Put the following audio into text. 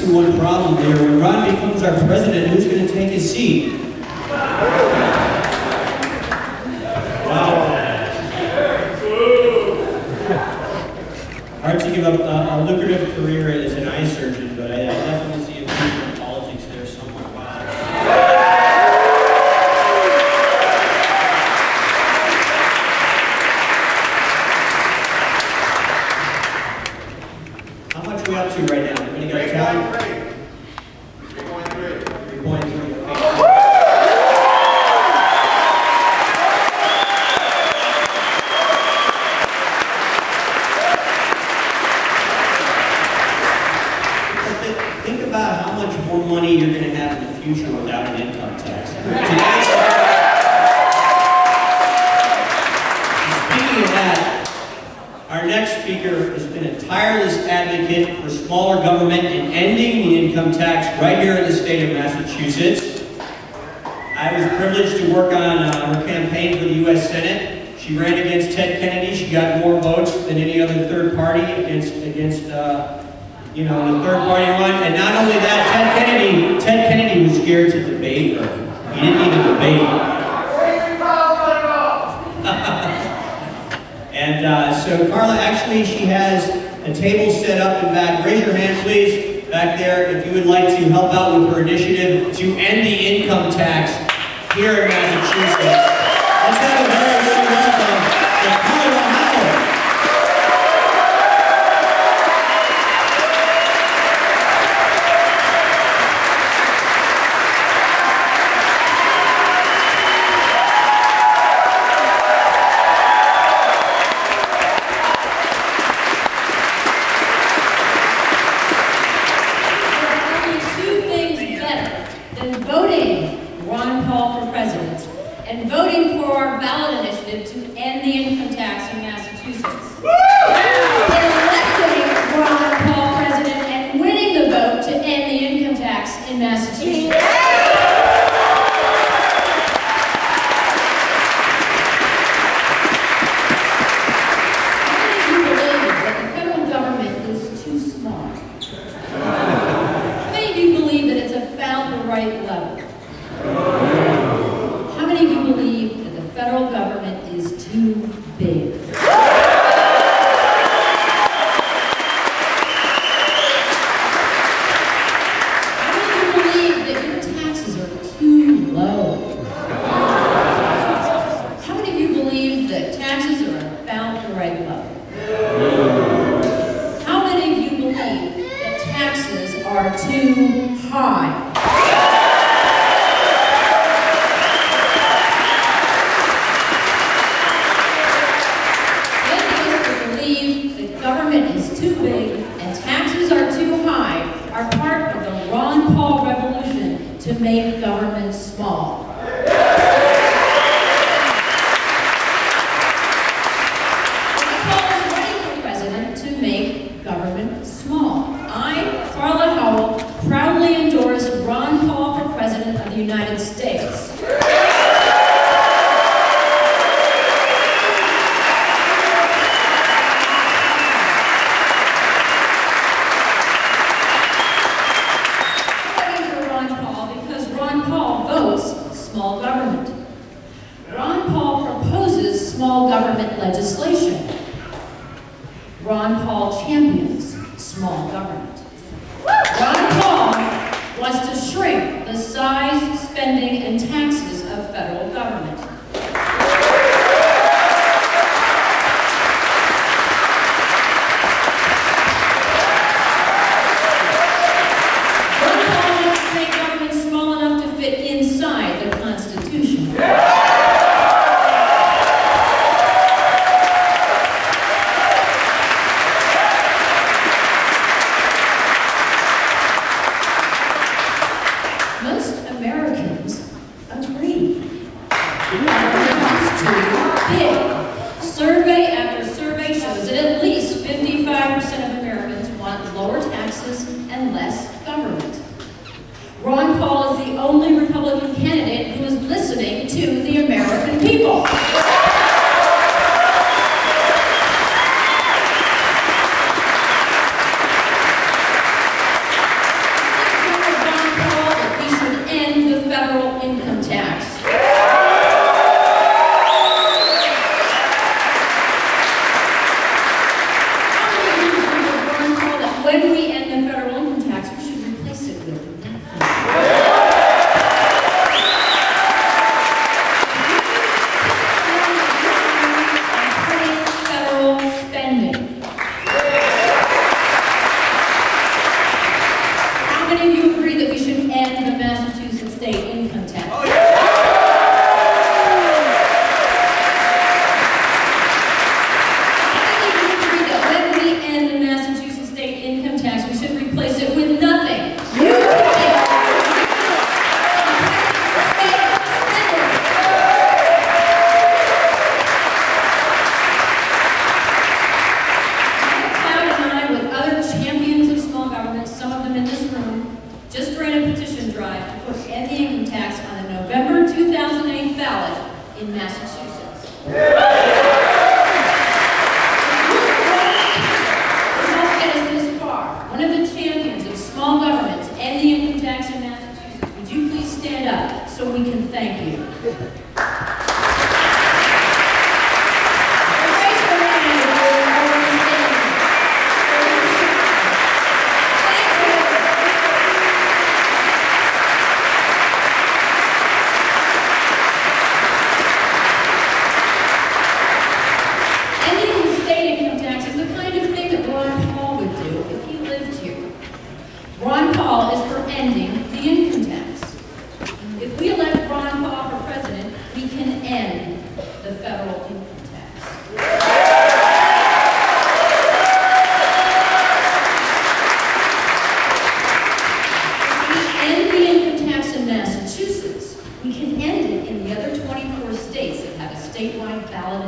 2-1 problem here. When Ron becomes our president, who's going to take his seat? Wow. Hard to give up a lucrative career as an eye surgeon, but I definitely see a future in politics there somewhere. Wow. How much are we up to right now? Anybody got a tally? 3.3. 3.3. Think about how much more money you're going to have in the future without an income tax. Speaking of that, our next speaker has been a tireless advocate for smaller government and ending the income tax right here in the state of Massachusetts. I was privileged to work on her campaign for the U.S. Senate. She ran against Ted Kennedy. She got more votes than any other third party against you know, the third party run. And not only that, Ted Kennedy was scared to debate her. He didn't even debate. And so Carla, actually, she has a table set up in back. Raise your hand, please, back there, if you would like to help out with her initiative to end the income tax here in Massachusetts. Let's have a very warm welcome to Carla Howell. And voting for our ballot initiative to end the income tax in Massachusetts. Electing Ron Paul president and winning the vote to end the income tax in Massachusetts. How many of you believe that the federal government is too small? How many of you believe that it's about the right level? How many of you believe that the federal government is too big? How many of you believe that your taxes are too low? How many of you believe that taxes are about the right level? How many of you believe that taxes are too high? Government is too big and taxes are too high are part of the Ron Paul revolution to make government small. Ron Paul is running for president to make government small. I, Carla Howell, proudly endorse Ron Paul for president of the United States. Small government. Ron Paul proposes small government legislation. Ron Paul champions small government. Ron Paul wants to shrink the size, spending, and taxes of federal government. Most Americans agree. ballot